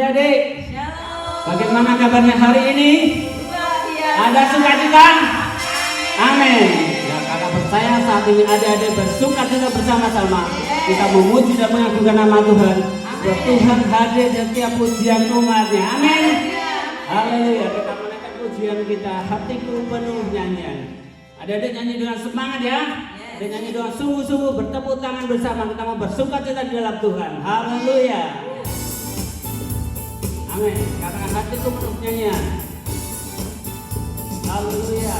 adik-adik. Shalom. Bagaimana kabarnya hari ini? Luar biasa. Ada sukacita? Amin. Ya, kakak percaya saat ini adik-adik bersukacita bersama-sama. Kita memuji dan mengagungkan nama Tuhan. Sebab Tuhan hadir di setiap pujian umatnya. Amin. Haleluya. Kita menaikkan pujian kita. Hatiku penuh nyanyian. Adik-adik nyanyi dengan semangat ya. Adik nyanyi dengan sungguh-sungguh, bertepuk tangan bersama. Kita mau bersukacita di dalam Tuhan. Haleluya. Amin. Katakan hatiku penuh nyanyian. Haleluya.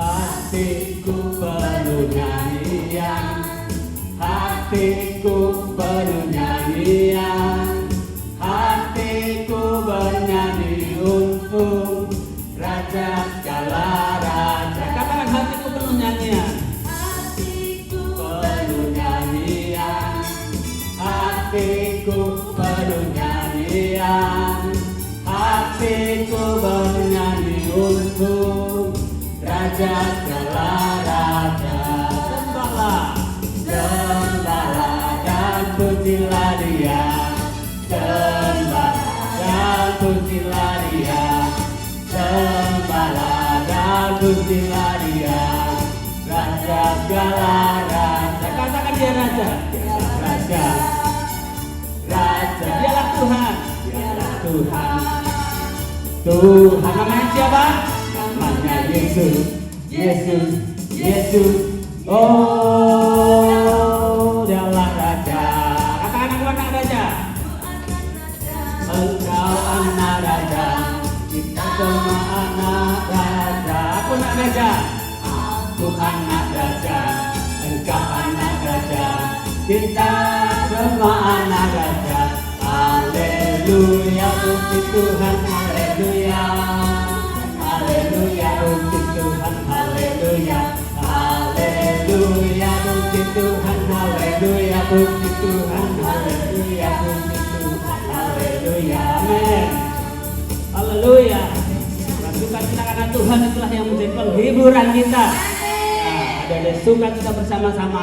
Hatiku penuh nyanyian, hatiku penuh nyanyian, hatiku bernyanyi untuk Raja segala raja. Katakan hatiku penuh nyanyian. Hatiku Penuh nyanyian, hatiku penuh nyanyian, hatiku bernyanyi untuk Raja segala raja. Sembahlah, sembahlah dan pujilah Dia. Sembahlah dan pujilah Dia. Sembahlah dan pujilah Dia. Raja segala raja. Katakan Dia Raja. Dialah Raja. Raja. Dialah Tuhan. Dialah Tuhan. Tuhan namanya siapa? Namanya Yesus. Yesus. Yesus. Oh, Dialah Raja. Katakan aku anak Raja. Engkau anak Raja. Kita semua anak Raja. Aku anak Raja. Aku anak Raja. Engkau anak Raja. Kita semua anak Raja. Haleluya, puji Tuhan. Haleluya. Haleluya, puji Tuhan. Haleluya. Haleluya, puji Tuhan. Haleluya, puji Tuhan. Haleluya, puji Tuhan. Haleluya. Amin. Haleluya. Sukacita karena Tuhan itulah yang menjadi penghiburan kita. Nah, ada sukacita bersama-sama.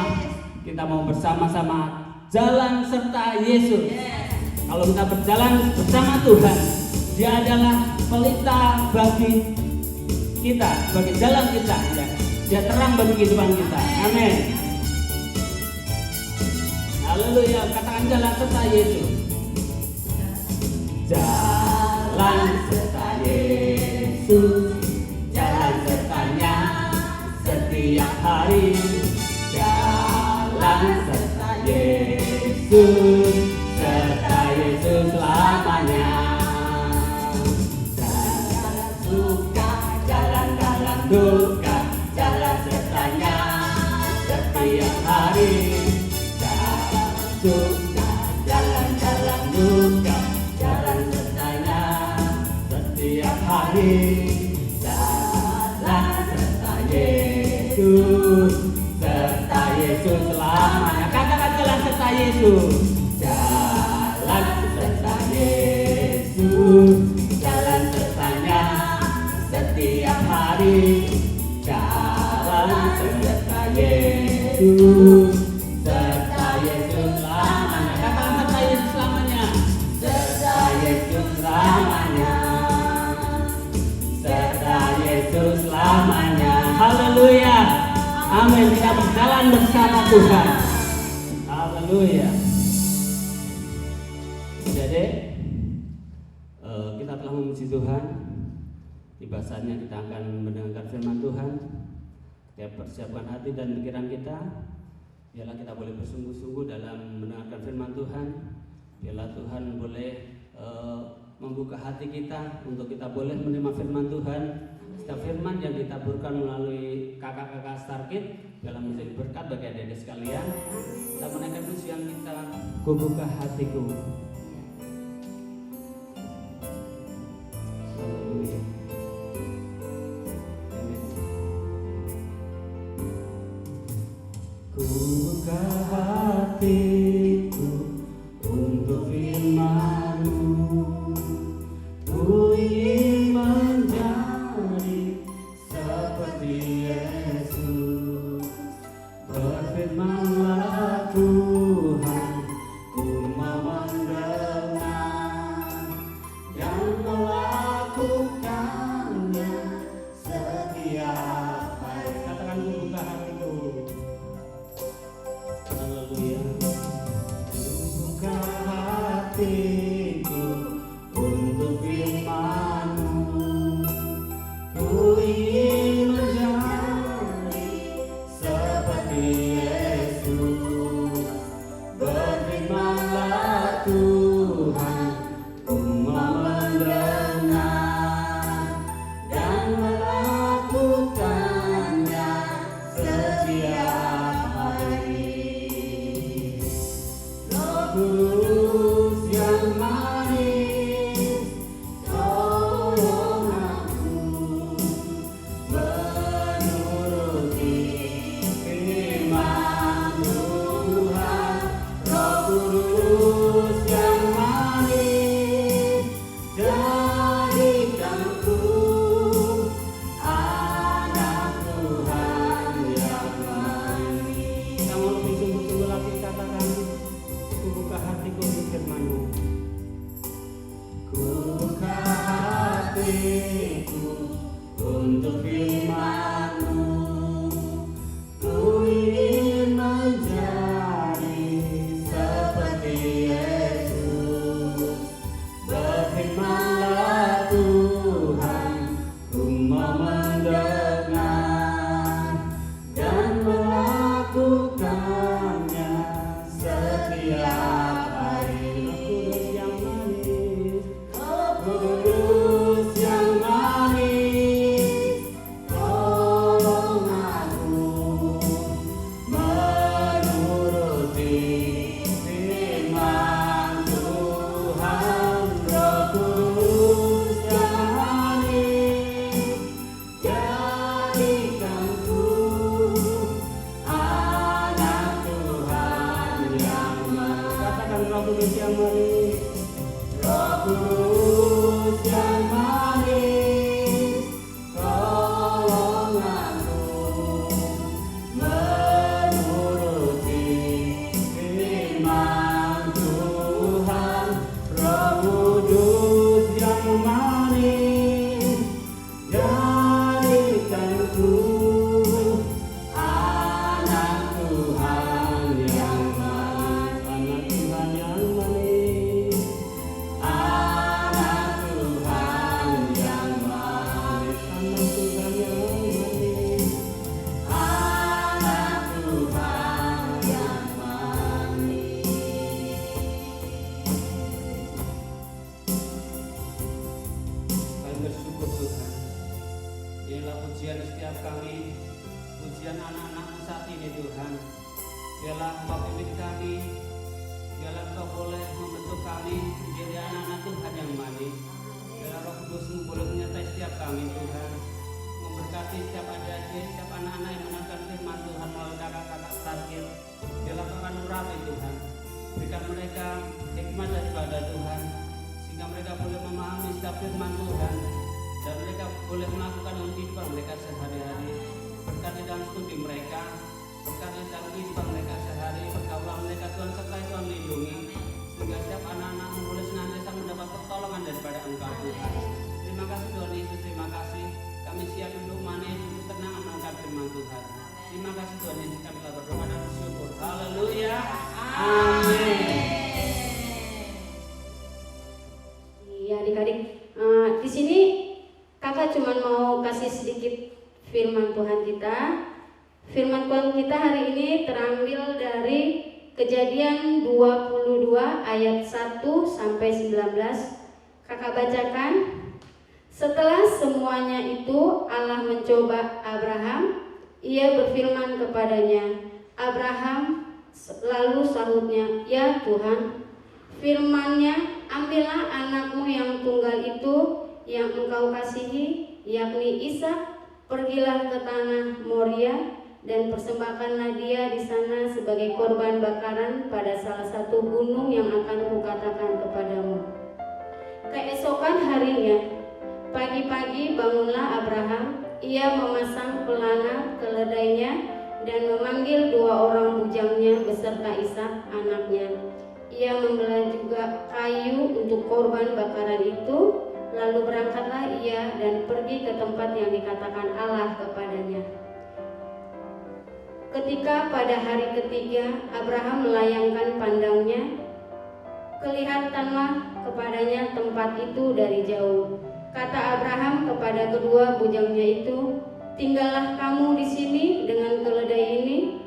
Kita mau bersama-sama jalan serta Yesus. Kalau kita berjalan bersama Tuhan, Dia adalah pelita bagi kita, bagi jalan kita. Ya. Dia terang bagi kehidupan kita. Amin. Haleluya. Katakan jalan serta Yesus. Jalan serta Yesus, jalan sertanya setiap hari. Jalan serta Yesus, serta Yesus selamanya. Jalan suka, jalan dalam duka, jalan sertanya setiap hari. Jalan suka, jalan dalam duka, jalan sertanya setiap hari. Jalan serta Yesus, serta Yesus selamanya. Katakan jalan serta Yesus. Jalan serta Yesus, jalan sertanya setiap hari. Jalan serta Yesus, serta Yesus selamanya. Katakan serta Yesus selamanya. Serta Yesus selamanya. Serta Yesus selamanya. Haleluya. Amin. Kita berjalan bersama Tuhan. Haleluya. Jadi kita telah memuji Tuhan. Tiba saatnya kita akan mendengarkan firman Tuhan. Kita persiapkan hati dan pikiran kita. Biarlah kita boleh bersungguh-sungguh dalam mendengarkan firman Tuhan. Biarlah Tuhan boleh membuka hati kita untuk kita boleh menerima firman Tuhan. Setiap firman yang ditaburkan melalui kakak-kakak Starkid dalam menjadi berkat bagi adik-adik sekalian. Kita menaikkan pujian kita, ku buka hatiku. Haleluya. Ku buka hatiku untuk firman-Mu. Ku ingin menjadi seperti Yesus. Berfirmanlah Tuhan, ku mau hatiku untuk firman-Mu. Ku ingin menjadi seperti Yesus. Berfirman-Lah Tuhan, ku mau mendengar dan melakukannya setiap hari. Roh Kudus yang manis, tolong aku menuruti firman Tuhan. Roh Kudus yang manis, jadikanku anak Tuhan yang manis. Katakan Roh Kudus yang manis. Roh Kudus yang manis, tolong aku menuruti firman Tuhan. Roh Kudus yang manis, jadikanku anak Tuhan yang manis. Anak Tuhan yang manis, anak Tuhan yang manis, anak Tuhan yang manis, anak Tuhan yang manis. Kami bersyukur Tuhan. Inilah pujian setiap kami, pujian anak-anak saat ini Tuhan. Biarlah Engkau pimpin kami, biarlah Engkau boleh membentuk kami menjadi anak-anak Tuhan yang manis. Biarlah Roh Kudus-Mu boleh menyertai setiap kami Tuhan, memberkati setiap adik-adik, setiap anak-anak yang mendengarkan firman Tuhan melalui kakak-kakak sakit. Biarlah Engkau akan urapi Tuhan, berikan mereka hikmat daripada Tuhan, sehingga mereka boleh memahami setiap firman Tuhan dan mereka boleh melakukan dalam kehidupan mereka sehari-hari. Berkati dalam studi mereka, berkati dalam kehidupan mereka sehari, pergaulan mereka Tuhan sertai Tuhan lindungi, sehingga setiap anak-anak boleh senantiasa mendapat pertolongan daripada Engkau Tuhan. Terima kasih Tuhan Yesus, terima kasih. Kami siap duduk manis, duduk tenang menangkap firman Tuhan. Terima kasih Tuhan Yesus, kami telah berdoa dan bersyukur. Haleluya. Amin. Iya adik-adik, di sini kakak cuma mau kasih sedikit firman Tuhan kita. Firman Tuhan kita hari ini terambil dari Kejadian 22 ayat 1 sampai 19. Kakak bacakan. Setelah semuanya itu Allah mencoba Abraham. Ia berfirman kepadanya, Abraham. Lalu sahutnya, ya Tuhan. Firman-Nya, ambillah anakmu yang tunggal itu yang engkau kasihi, yakni Ishak, pergilah ke tanah Moria dan persembahkanlah dia di sana sebagai korban bakaran pada salah satu gunung yang akan kukatakan kepadamu. Keesokan harinya, pagi-pagi bangunlah Abraham, ia memasang pelana keledainya dan memanggil 2 orang bujangnya beserta Ishak anaknya. Ia membelah juga kayu untuk korban bakaran itu, lalu berangkatlah ia dan pergi ke tempat yang dikatakan Allah kepadanya. Ketika pada hari ketiga Abraham melayangkan pandangnya, kelihatanlah kepadanya tempat itu dari jauh. Kata Abraham kepada kedua bujangnya itu, tinggallah kamu di sini dengan keledai ini,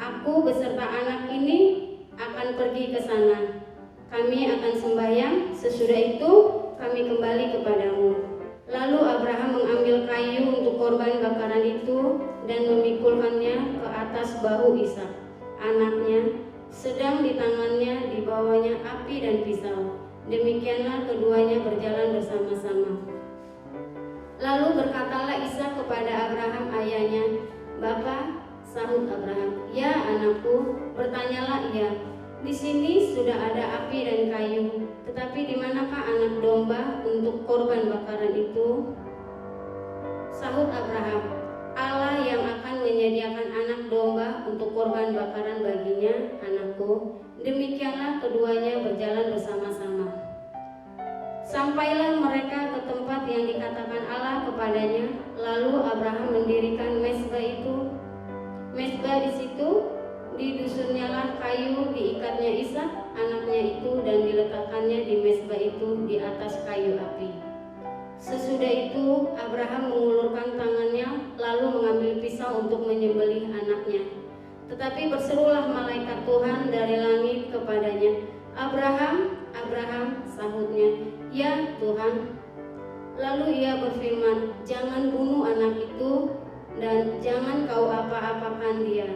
aku beserta anak ini akan pergi ke sana. Kami akan sembahyang, sesudah itu kami kembali kepadamu. Lalu Abraham mengambil kayu untuk korban bakaran itu dan memikulkannya ke atas bahu Ishak, anaknya, sedang di tangannya dibawanya api dan pisau. Demikianlah keduanya berjalan bersama-sama. Lalu berkatalah Ishak kepada Abraham ayahnya, Bapa, sahut Abraham, ya anakku. Bertanyalah ia, di sini sudah ada api dan kayu, tetapi di manakah anak domba untuk korban bakaran itu? Sahut Abraham, Allah yang akan menyediakan anak domba untuk korban bakaran baginya, anakku. Demikianlah keduanya berjalan bersama-sama. Sampailah mereka ke tempat yang dikatakan Allah kepadanya. Lalu Abraham mendirikan mezbah itu. Mezbah di situ, di dusunnyalah kayu, diikatnya Ishak anaknya itu, dan diletakkannya di mezbah itu di atas kayu api. Sesudah itu Abraham mengulurkan tangannya lalu mengambil pisau untuk menyembelih anaknya. Tetapi berserulah malaikat Tuhan dari langit kepadanya, "Abraham, Abraham," sahutnya, "Ya Tuhan." Lalu ia berfirman, "Jangan bunuh anak itu dan jangan kau apa-apakan dia,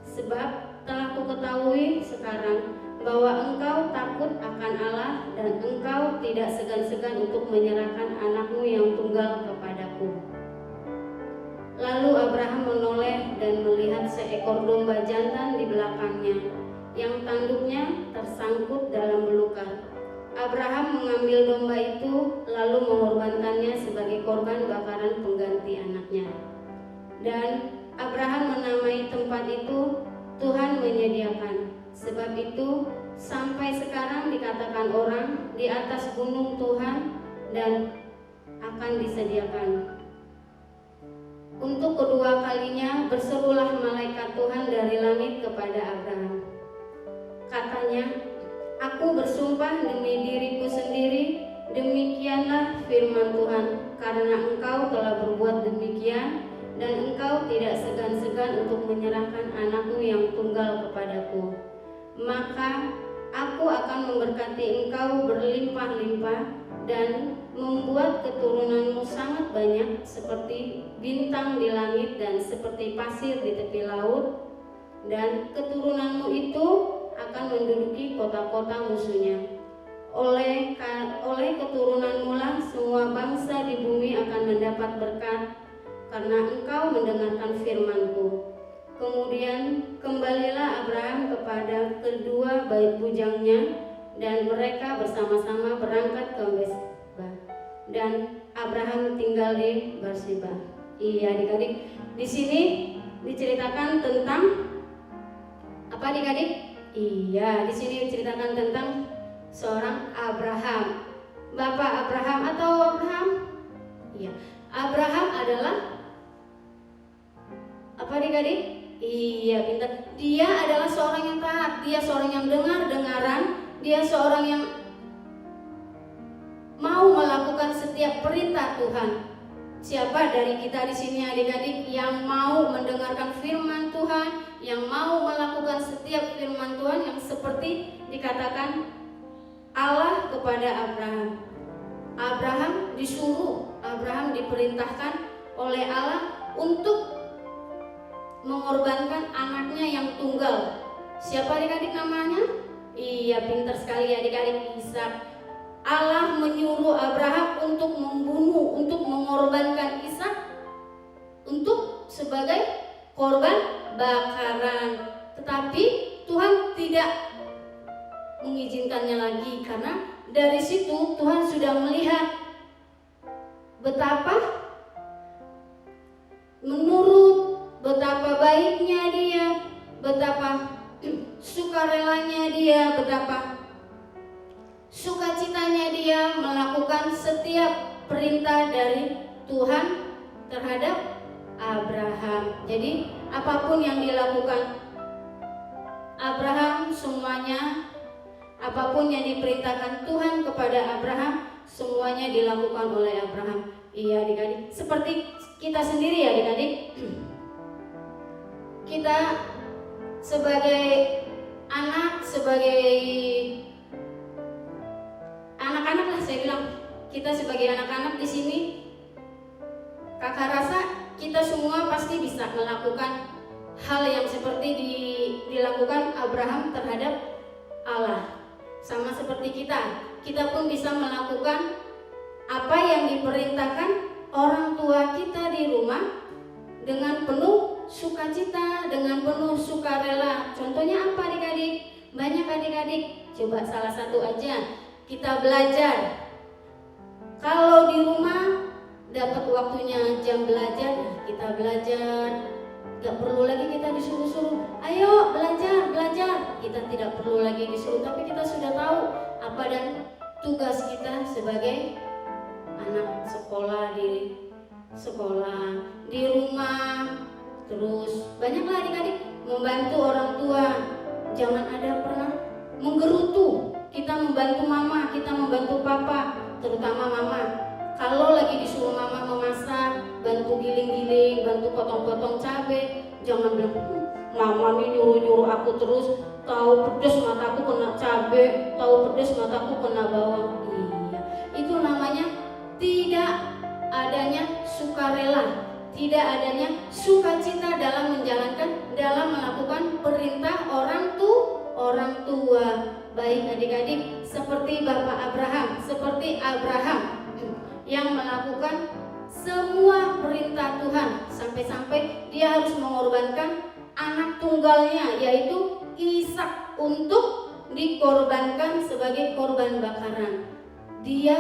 sebab telah kuketahui sekarang bahwa engkau takut akan Allah dan engkau tidak segan-segan untuk menyerahkan anakmu yang tunggal kepadaku." Lalu Abraham menoleh dan melihat seekor domba jantan di belakangnya, yang tanduknya tersangkut dalam belukar. Abraham mengambil domba itu lalu mengorbankannya sebagai korban bakaran pengganti anaknya. Dan Abraham menamai tempat itu Tuhan menyediakan. Sebab itu sampai sekarang dikatakan orang di atas gunung Tuhan dan akan disediakan. Untuk kedua kalinya berserulah malaikat Tuhan dari langit kepada Abraham. Katanya, "Aku bersumpah demi diriku sendiri, demikianlah firman Tuhan, karena engkau telah berbuat demikian dan engkau tidak segan-segan untuk menyerahkan anakmu yang tunggal kepadaku, maka aku akan memberkati engkau berlimpah-limpah dan membuat keturunanmu sangat banyak seperti bintang di langit dan seperti pasir di tepi laut, dan keturunanmu itu akan menduduki kota-kota musuhnya. Oleh keturunanmu lah semua bangsa di bumi akan mendapat berkat, karena engkau mendengarkan firman-Ku." Kemudian kembalilah Abraham kepada kedua bujangnya, dan mereka bersama-sama berangkat ke Mezbah, dan Abraham tinggal di Berseba. Iya adik-adik, di sini diceritakan tentang apa adik-adik? Iya, di sini diceritakan tentang seorang Abraham. Bapak Abraham atau Abraham? Iya, Abraham adalah apa adik-adik? Iya, pintar. Dia adalah seorang yang taat, dia seorang yang dengar-dengaran, dia seorang yang mau melakukan setiap perintah Tuhan. Siapa dari kita di sini adik-adik yang mau mendengarkan firman Tuhan, yang mau melakukan setiap firman Tuhan yang seperti dikatakan Allah kepada Abraham? Abraham disuruh, Abraham diperintahkan oleh Allah untuk mengorbankan anaknya yang tunggal. Siapa adik-adik namanya? Iya, pintar sekali adik-adik, Ishak. Allah menyuruh Abraham untuk membunuh, untuk mengorbankan Ishak untuk sebagai korban bakaran. Tetapi Tuhan tidak mengizinkannya lagi, karena dari situ Tuhan sudah melihat betapa betapa baiknya dia, betapa sukarelanya dia, betapa sukacitanya dia melakukan setiap perintah dari Tuhan terhadap Abraham. Jadi apapun yang dilakukan Abraham, semuanya, apapun yang diperintahkan Tuhan kepada Abraham, semuanya dilakukan oleh Abraham. Iya adik-adik, seperti kita sendiri ya adik-adik. Kita sebagai anak, sebagai anak-anak lah saya bilang, kita sebagai anak-anak di sini, kakak rasa kita semua pasti bisa melakukan hal yang seperti dilakukan Abraham terhadap Allah. Sama seperti kita pun bisa melakukan apa yang diperintahkan orang tua kita di rumah dengan penuh sukacita, dengan penuh sukarela. Contohnya apa adik-adik? Banyak adik-adik, coba salah satu aja. Kita belajar. Kalau di rumah dapat waktunya jam belajar, kita belajar. Gak perlu lagi kita disuruh-suruh, ayo belajar. Kita tidak perlu lagi disuruh, tapi kita sudah tahu apa dan tugas kita sebagai anak sekolah, di sekolah, di rumah, terus banyaklah adik-adik membantu orang tua. Jangan ada pernah menggerutu. Kita membantu mama, kita membantu papa, terutama mama. Kalau lagi disuruh mama memasak, bantu giling-giling, bantu potong-potong cabai, jangan bilang mama nih nyuruh-nyuruh aku terus, tahu pedes mataku kena cabai, tahu pedes mataku kena bawang. Iya, itu namanya tidak adanya sukarela, tidak adanya sukacita dalam menjalankan, dalam melakukan perintah orang tua. Baik adik-adik, seperti Bapak Abraham, seperti Abraham yang melakukan semua perintah Tuhan, sampai-sampai dia harus mengorbankan anak tunggalnya, yaitu Ishak, untuk dikorbankan sebagai korban bakaran. Dia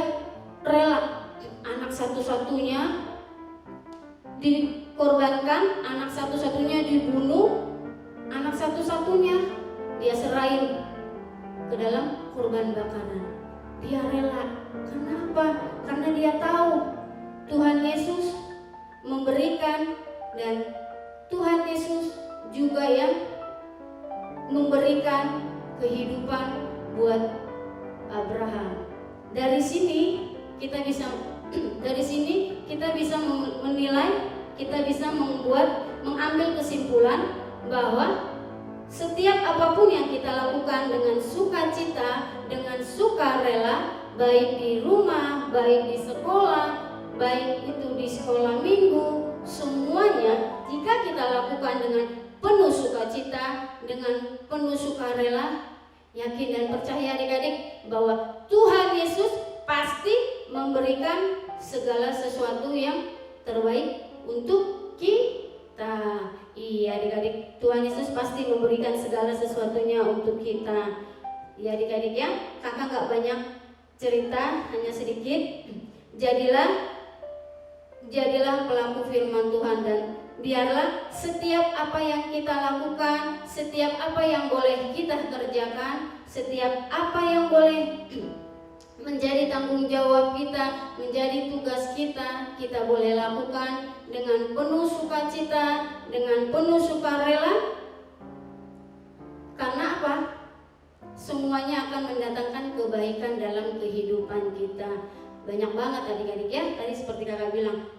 rela anak satu-satunya dikorbankan, anak satu-satunya dibunuh, anak satu-satunya dia serahin ke dalam korban bakaran. Dia rela. Kenapa? Karena dia tahu Tuhan Yesus memberikan, dan Tuhan Yesus juga yang memberikan kehidupan buat Abraham. Dari sini kita bisa menilai, kita bisa mengambil kesimpulan bahwa setiap apapun yang kita lakukan dengan sukacita, dengan sukarela, baik di rumah, baik di sekolah, baik itu di sekolah minggu, semuanya jika kita lakukan dengan penuh sukacita, dengan penuh sukarela, yakin dan percaya adik-adik bahwa Tuhan Yesus pasti memberikan segala sesuatu yang terbaik untuk kita. Iya adik-adik, Tuhan Yesus pasti memberikan segala sesuatunya untuk kita. Iya adik-adik ya, kakak gak banyak cerita, hanya sedikit. Jadilah pelaku firman Tuhan, dan biarlah setiap apa yang kita lakukan, setiap apa yang boleh kita kerjakan, setiap apa yang boleh menjadi tanggung jawab kita, menjadi tugas kita, kita boleh lakukan dengan penuh sukacita, dengan penuh sukarela. Karena apa? Semuanya akan mendatangkan kebaikan dalam kehidupan kita. Banyak banget adik-adik ya, tadi seperti kakak bilang,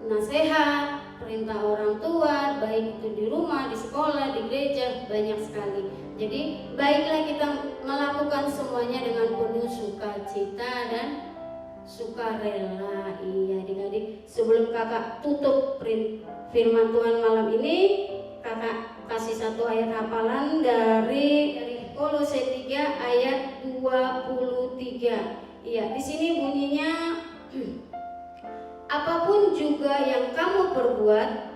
nasihat, perintah orang tua, baik itu di rumah, di sekolah, di gereja, banyak sekali. Jadi baiklah kita melakukan semuanya dengan penuh sukacita dan sukarela. Iya adik-adik, sebelum kakak tutup firman Tuhan malam ini, kakak kasih satu ayat hafalan dari Kolose 3 ayat 23. Iya, di sini bunyinya, apapun juga yang kamu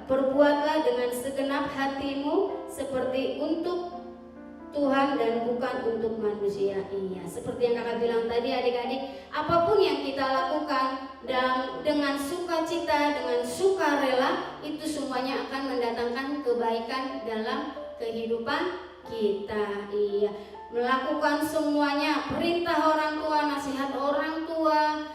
perbuatlah dengan segenap hatimu, seperti untuk Tuhan dan bukan untuk manusia. Iya, seperti yang kakak bilang tadi adik-adik, apapun yang kita lakukan dan dengan sukacita, dengan sukarela, itu semuanya akan mendatangkan kebaikan dalam kehidupan kita. Iya, melakukan semuanya, perintah orang tua, nasihat orang tua,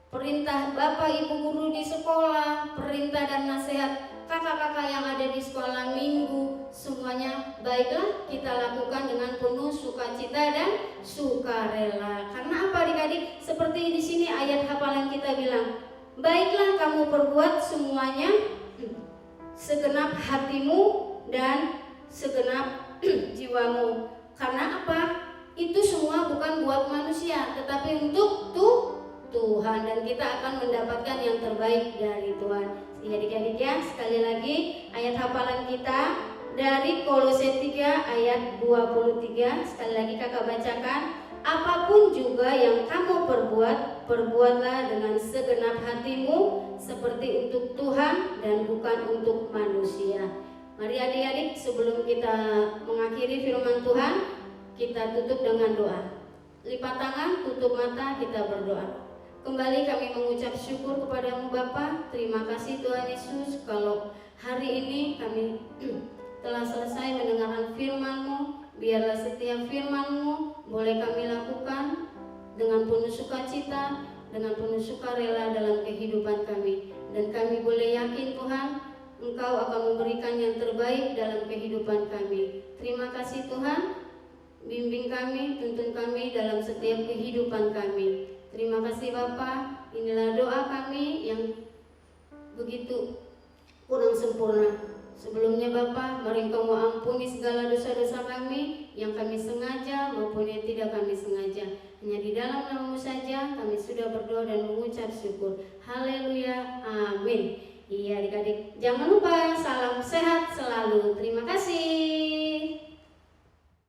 perintah bapak ibu guru di sekolah, perintah dan nasihat kakak-kakak yang ada di sekolah minggu, semuanya baiklah kita lakukan dengan penuh sukacita dan sukarela. Karena apa adik-adik? Seperti di sini ayat hafalan kita bilang, baiklah kamu perbuat semuanya segenap hatimu dan segenap jiwamu. Karena apa? Itu semua bukan buat manusia, tetapi untuk Tuhan, dan kita akan mendapatkan yang terbaik dari Tuhan. Adik-adik ya, sekali lagi ayat hafalan kita dari Kolose 3 ayat 23. Sekali lagi kakak bacakan, apapun juga yang kamu perbuatlah dengan segenap hatimu, seperti untuk Tuhan dan bukan untuk manusia. Mari adik-adik, sebelum kita mengakhiri firman Tuhan, kita tutup dengan doa. Lipat tangan, tutup mata, kita berdoa. Kembali kami mengucap syukur kepadamu Bapa. Terima kasih Tuhan Yesus, kalau hari ini kami telah selesai mendengarkan firman-Mu. Biarlah setiap firman-Mu boleh kami lakukan dengan penuh sukacita, dengan penuh sukarela dalam kehidupan kami. Dan kami boleh yakin Tuhan, Engkau akan memberikan yang terbaik dalam kehidupan kami. Terima kasih Tuhan, bimbing kami, tuntun kami dalam setiap kehidupan kami. Terima kasih Bapa. Inilah doa kami yang begitu kurang sempurna. Sebelumnya Bapa, mari Engkau mau ampuni segala dosa-dosa kami yang kami sengaja maupun yang tidak kami sengaja. Hanya di dalam nama-Mu saja kami sudah berdoa dan mengucap syukur. Haleluya, amin. Iya adik-adik, jangan lupa salam sehat.